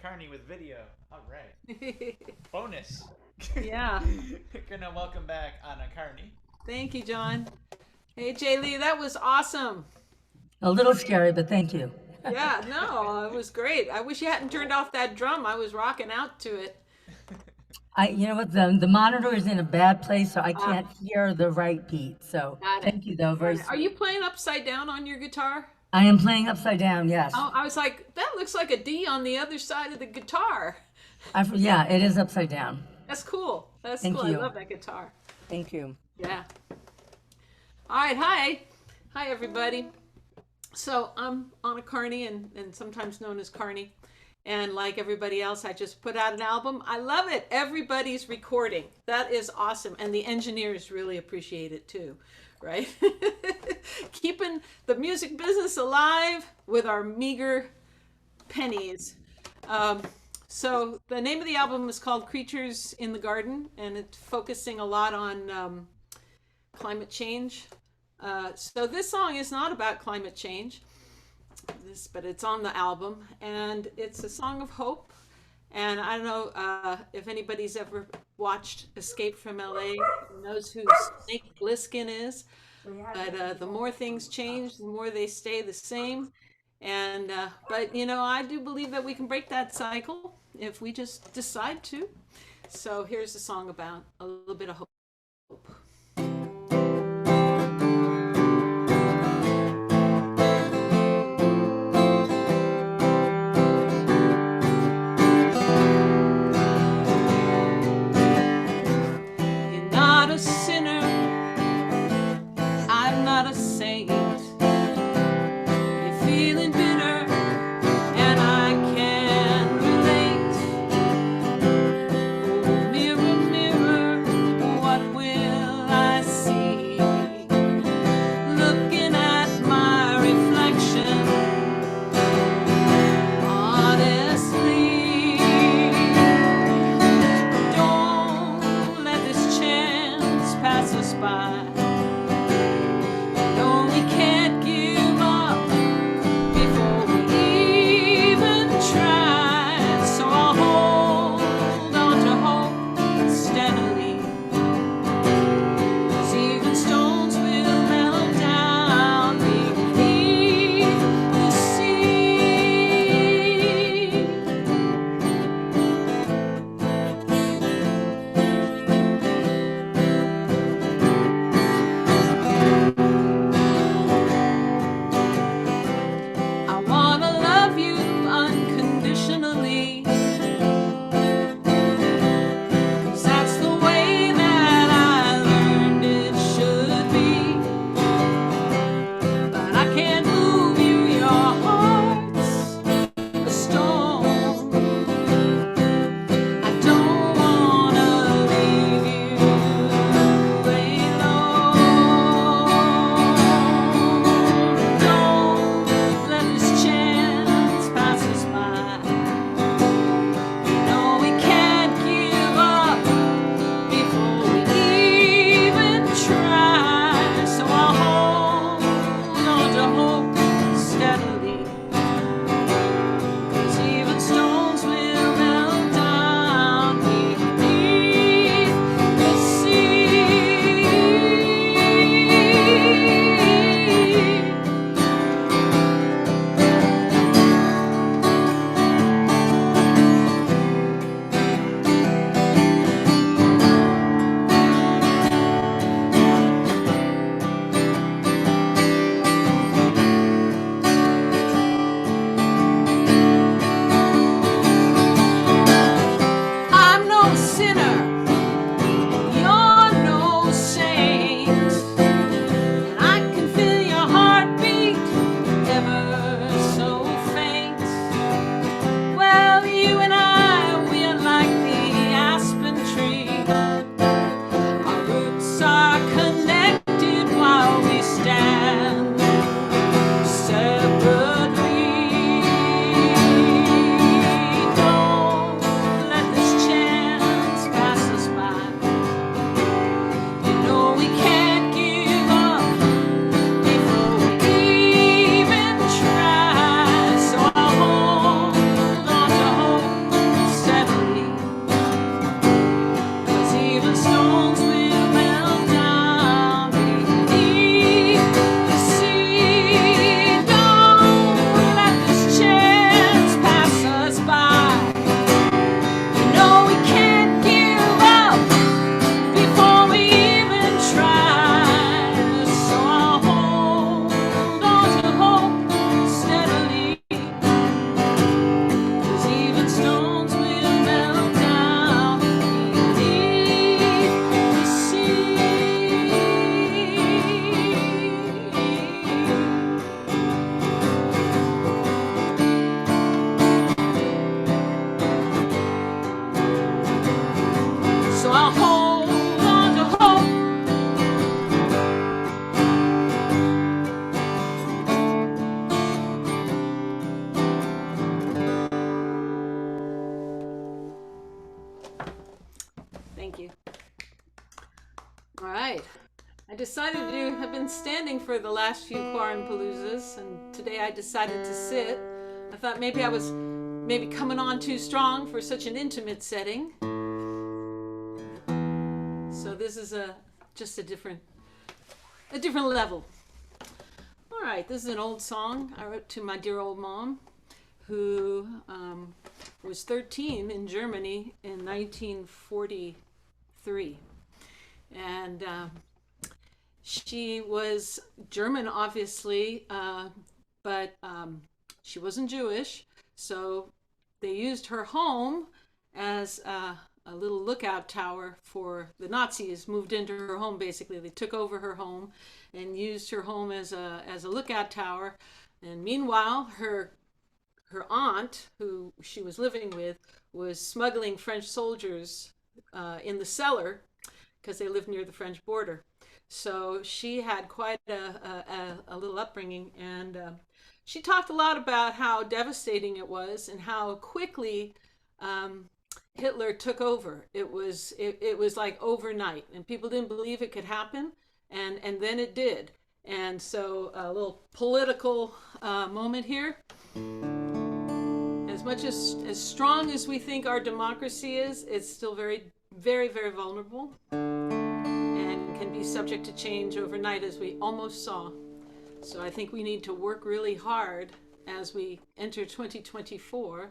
Karney with video. All right. Bonus. Yeah. Gonna welcome back Anna Karney. Thank you, John. Hey, Jay Lee, that was awesome. A little scary, but thank you. Yeah, no, it was great. I wish you hadn't turned off that drum. I was rocking out to it. You know what, the monitor is in a bad place, so I Ah, can't hear the right beat. So got it. thank you, though, Got very it. Are you sweet. playing upside down on your guitar? I am playing upside down, yes. Oh, I was like, that looks like a D on the other side of the guitar. Yeah, it is upside down. That's cool. That's cool. Thank I you. love that guitar. Thank you. Yeah. All right. Hi. Hi, everybody. So I'm Anna Karney, and sometimes known as Karney. And like everybody else, I just put out an album. I love it. Everybody's recording. That is awesome. And the engineers really appreciate it too, right? Keeping the music business alive with our meager pennies. Um, so the name of the album is called Creatures in the Garden, and it's focusing a lot on climate change. So this song is not about climate change, but it's on the album, and it's a song of hope. And I don't know if anybody's ever watched Escape from LA, knows who Snake Plissken is, but the more things change, the more they stay the same. And but I do believe that we can break that cycle if we just decide to. So here's a song about a little bit of hope. You're not a sinner, I'm not a saint. You're feeling bitter, and I can relate. Oh, mirror, mirror, what Thank you. All right. I decided to have been standing for the last few QuaranPaloozas, and today I decided to sit. I thought maybe I was coming on too strong for such an intimate setting. So this is just a different level. All right, this is an old song I wrote to my dear old mom, who was 13 in Germany in 1943. And she was German, obviously, but she wasn't Jewish. So they used her home as a little lookout tower for the Nazis. Moved into her home, basically. They took over her home and used her home as a lookout tower. And meanwhile, her aunt, who she was living with, was smuggling French soldiers in the cellar because they lived near the French border. So she had quite a little upbringing, and she talked a lot about how devastating it was and how quickly Hitler took over. It was like overnight, and people didn't believe it could happen, and then it did. And so a little political moment here. As much as strong as we think our democracy is, it's still very, very, very vulnerable and can be subject to change overnight, as we almost saw. So I think we need to work really hard as we enter 2024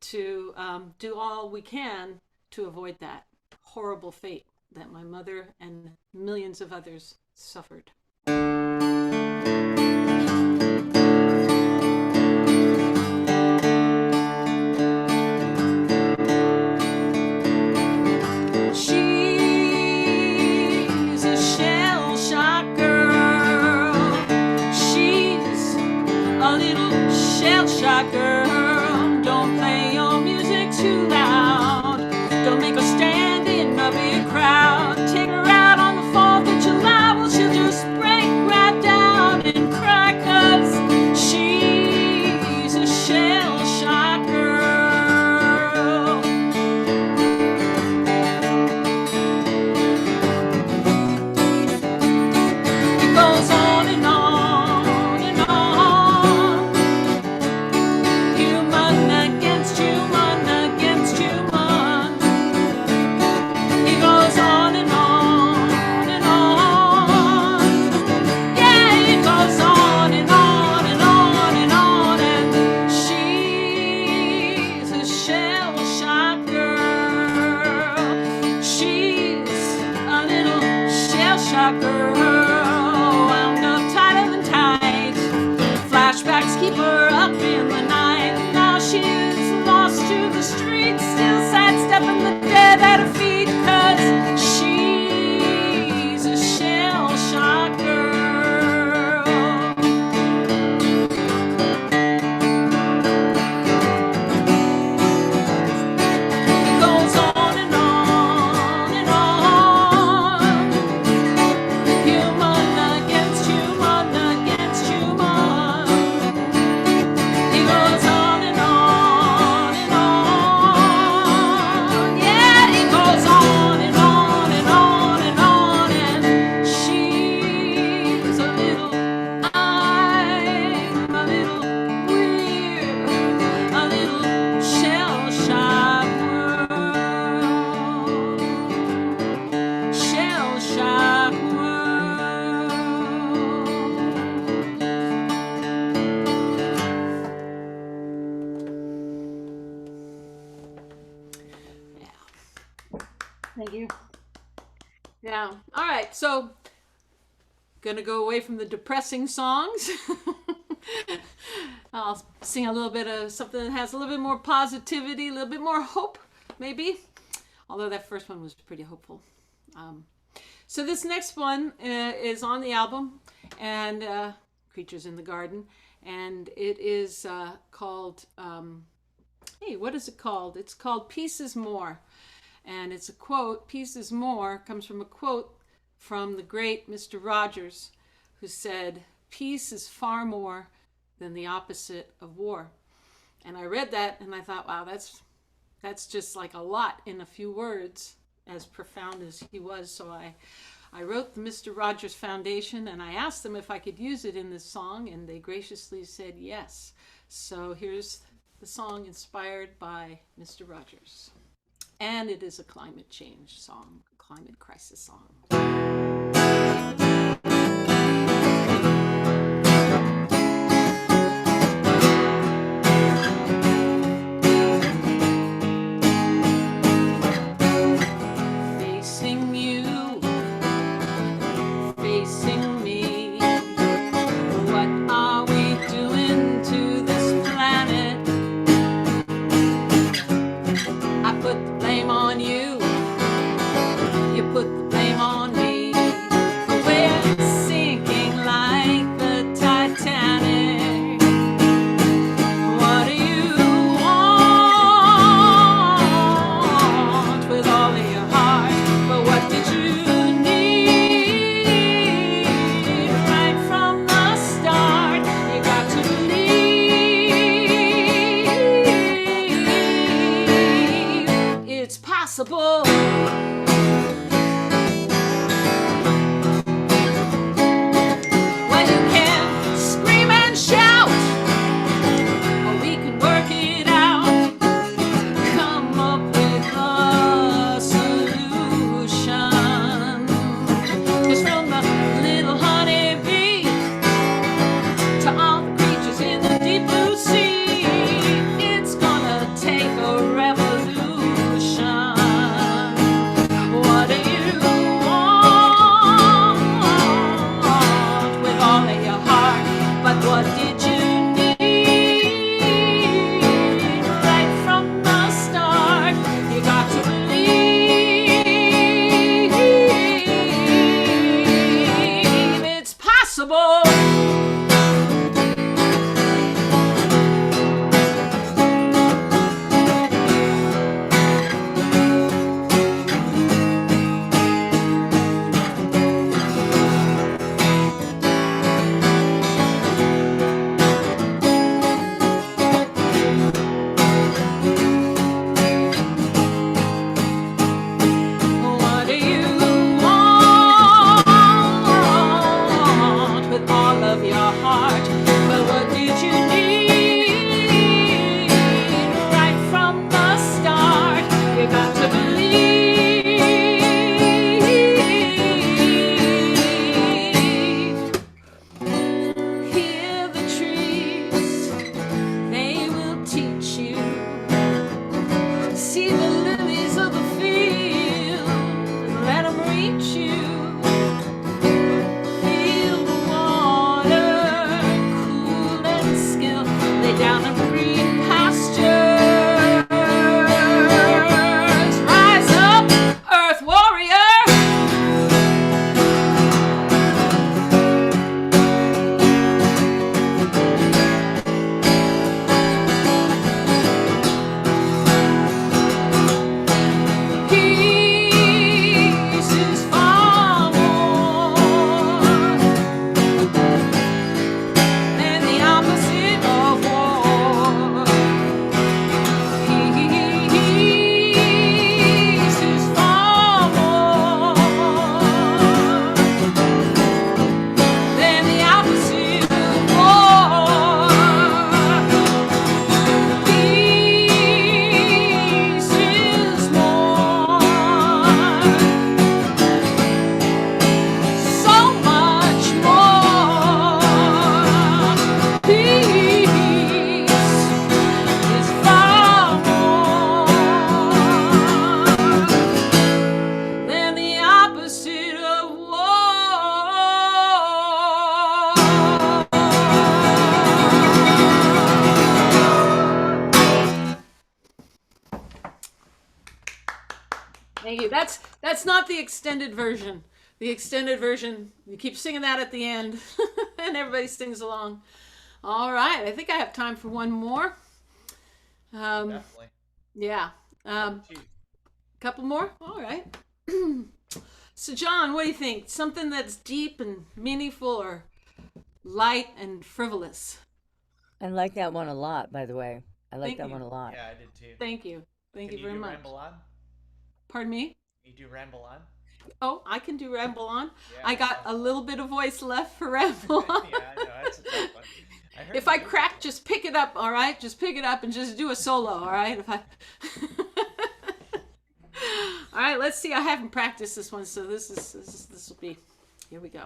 to do all we can to avoid that horrible fate that my mother and millions of others suffered. Girl, don't play your music too loud. Don't make her stand in a big crowd. Take her out on the 4th of July. Well, she'll just break right down and cry, 'cause she's a shell-shocked girl. It goes on and on and on. Keep her up in the night. Now she's lost to the streets, still sidestepping the dead at her feet, 'cause she's a shell-shocked girl. It goes on and on and on. Human against human against human. Thank you. Yeah. All right. So, gonna go away from the depressing songs. I'll sing a little bit of something that has a little bit more positivity, a little bit more hope, maybe. Although that first one was pretty hopeful. So this next one is on the album, and Creatures in the Garden, and it is called. Hey, what is it called? It's called "Peace is More." And it's a quote. Peace is more comes from a quote from the great Mr. Rogers, who said, "Peace is far more than the opposite of war." And I read that and I thought, wow, that's just like a lot in a few words. as profound as he was. So I wrote the Mr. Rogers Foundation, and I asked them if I could use it in this song, and they graciously said yes. So here's the song inspired by Mr. Rogers. And it is a climate change song, climate crisis song. Facing you, facing me, what are we doing to this planet? I put the blame on you, you put the blame on me. We're sinking like the Titanic. What do you want with all of your heart? But what did you need right from the start? You got to believe it's possible. When you can scream and shout, or we can work it out, come up with a solution. 'Cause from the little honeybee to all the creatures in the deep blue sea, it's gonna take a revolution. What do you want with all of your heart? But what did you need right from the start? You got to believe it's possible. What do you want with all of your heart? But what did you need right from the start? You got to believe. Hear the trees, they will teach you. See the lilies of the field, let them reach you. Feel the water, cool and still. Lay down in green pastures. Rise up, earth warrior. Peace is far more than the opposite of war. Peace is far more than the opposite of war. Peace is more, so much more. Peace is far more than the opposite of war. Thank you. That's not the extended version. The extended version, you keep singing that at the end, and everybody sings along. All right, I think I have time for one more. Definitely. Yeah, Choose. couple more. All right. So, John, what do you think? Something that's deep and meaningful, or light and frivolous? I like that one a lot, by the way. I like Thank that you. one a lot. Yeah, I did too. Thank you. Thank Can you very do much. Ramble On? Pardon me? You do ramble on? Oh, I can do ramble on. Yeah. I got a little bit of voice left for ramble on. Yeah, I know. That's a tough one. If I crack, just pick it up, all right? Just pick it up and just do a solo, all right? If I... All right, let's see. I haven't practiced this one, so this will be... Here we go.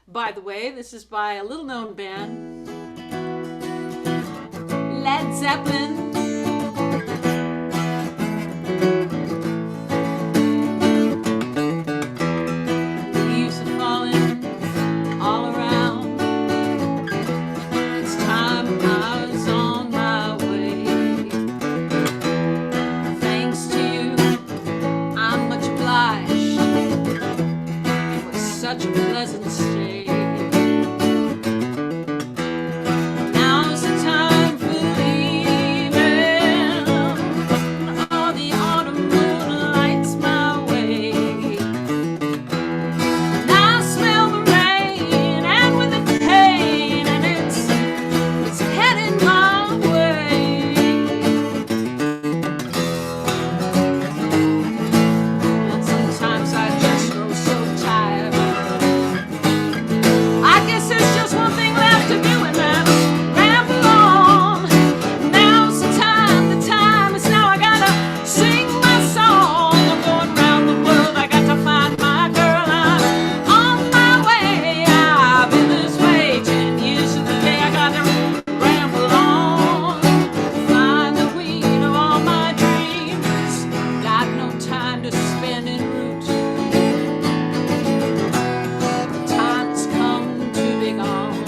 By the way, this is by a little-known band, Led Zeppelin. Leaves are falling all around. It's time I was on my way. Thanks to you, I'm much obliged for such a pleasant stay. Now's the time for leaving. All the autumn moon lights my way. And I smell the rain and with the pain, and it's heading my way. And sometimes I just grow so tired. I guess there's just one thing left to do, and that's ramble on. Now's the time is now. I gotta sing my song. I'm going round the world, I got to find my girl. I'm on my way. I've been this way 10 years to the day. I gotta ramble on, find the queen of all my dreams. Got no time to spend en route. Time's come to be gone.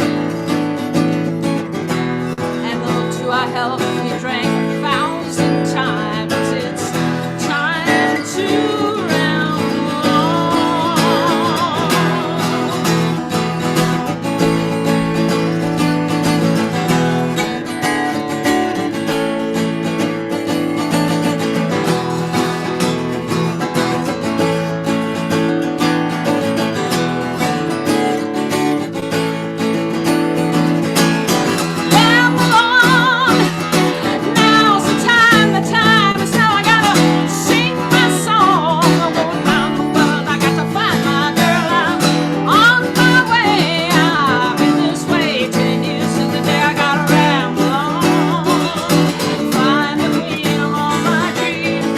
And though to our health we drank 1,000 times, it's time to ramble on. Ramble on. Now's the time is now. I gotta sing my song. I'm going round the world, I got to find my girl. I'm on my way. I've been this way 10 years to the day. I gotta ramble on, find the queen of all my dreams.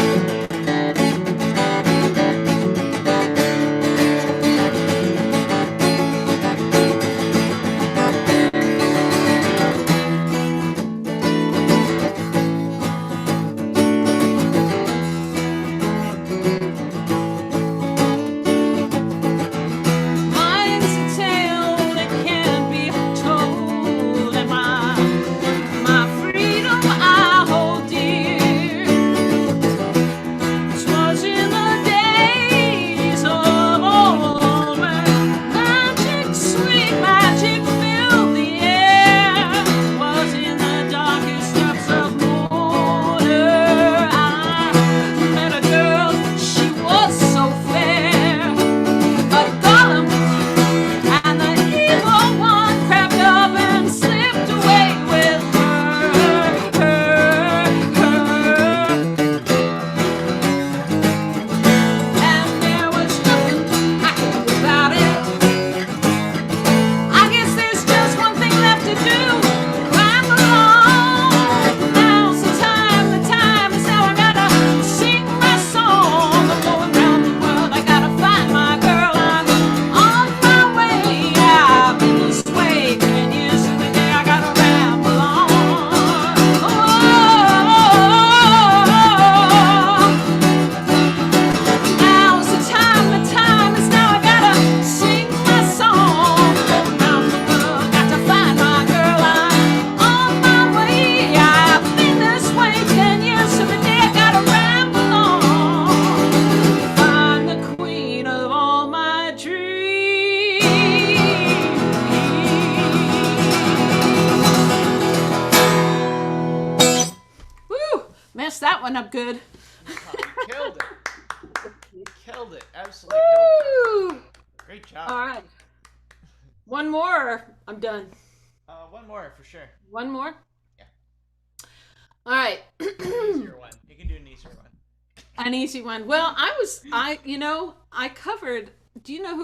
Mine's a tale that can't be told, and my freedom I hold dear. 'Twas in the days of old when magic, sweet magic filled the air. 'Was in the darkest depths of water I met a girl, she was so fair. But Gollum and the evil one crept up and slipped away with her. And there was nothing I could do about it. I guess there's just one thing left to do. Ramble on. Now's the time is now. I gotta sing my song. I'm going round the world, I gotta find my girl. I'm on my way. I've been this way 10 years to the day. I gotta ramble on. Now's the time is now. I gotta sing my song. Going round the world, got to find my girl. I'm on my way. I've been this way 10 years to the day. I gotta ramble on, find the queen of all my dreams. Woo! Messed that one up good. You killed it. You killed it. Absolutely killed Woo! it. Great job. All right. One more, or I'm done. One more for sure. One more? Yeah. All right. Easier one. You can do an easier one. An easy one. Well, I covered. Do you know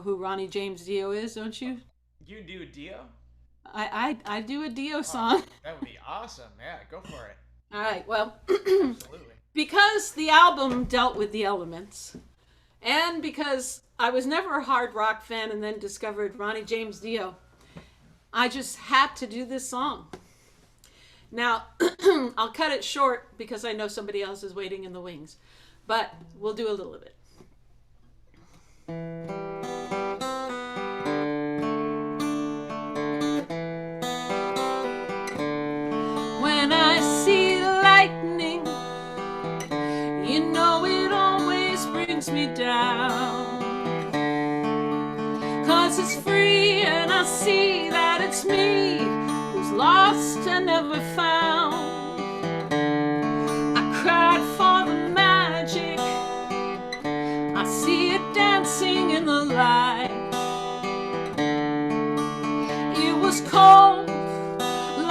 who Ronnie James Dio is? Don't you? You do Dio? I do a Dio Oh, song. that would be awesome. Yeah, go for it. All right. Well, Absolutely. because the album dealt with the elements, and because I was never a hard rock fan, and then discovered Ronnie James Dio, I just had to do this song. Now, I'll cut it short because I know somebody else is waiting in the wings, but we'll do a little of it. When I see lightning, you know it always brings me down. 'Cause it's free and I see that it's me who's lost and never found. I cried for the magic, I see it dancing in the light. It was cold,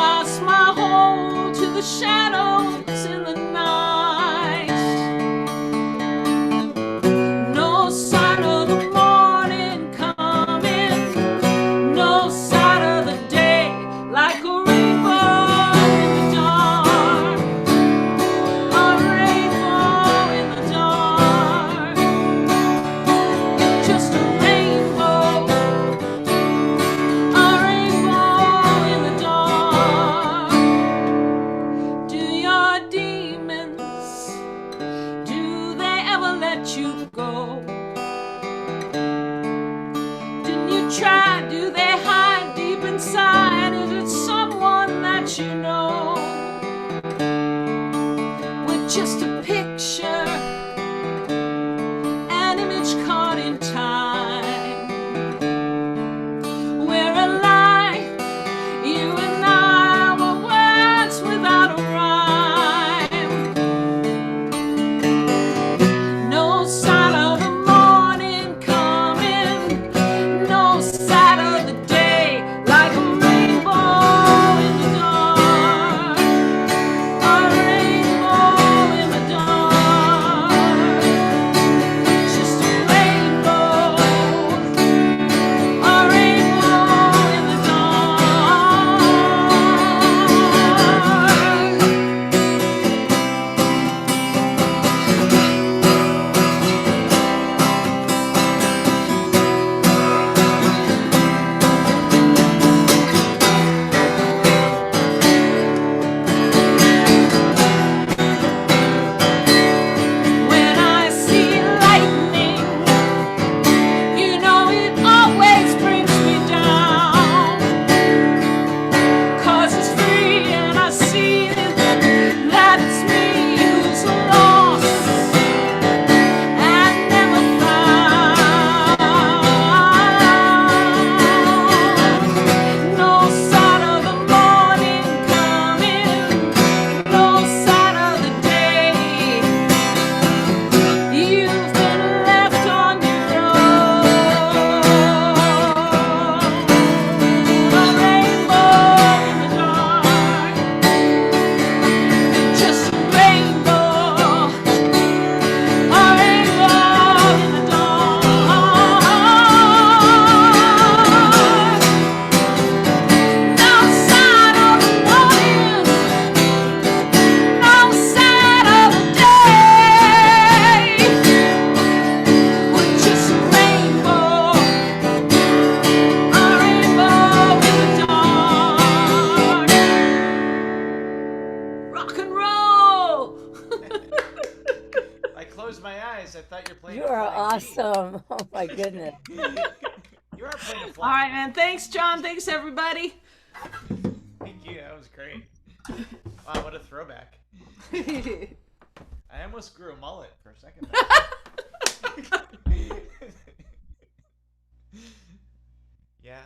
lost my hold to the shadows in the night. No sign of the morning coming, no sign of the day, like a rainbow in the dark, a rainbow in the dark, just a rainbow in the dark. Do your demons, do they ever let you go? Didn't you try? Do they hide deep inside? Is it someone that you know? With just a picture, an image caught in time. We're alive, you and I were words without a rhyme. No sign of the morning coming, no sign of the day, like a rainbow in the dark, a rainbow in the dark, just a rainbow, a rainbow in the dark. When I see lightning, you know it always brings me down. 'Cause it's free and I see that it's me who's lost and never found. No sign of the morning coming, no sign of the day. You've been left on your own. A rainbow in the dark, just a rainbow. A rainbow in the dark. No sign of the morning, no sign of the day. We're just a rainbow in the dark. Rock and roll. I closed my eyes. I thought you were playing. You a are flying bee. awesome. Oh my goodness. You are playing a All flying right, man. Thanks, John. Thanks, everybody. bee. Thank you. That was great. Wow, what a throwback. I almost grew a mullet for a second. Yeah.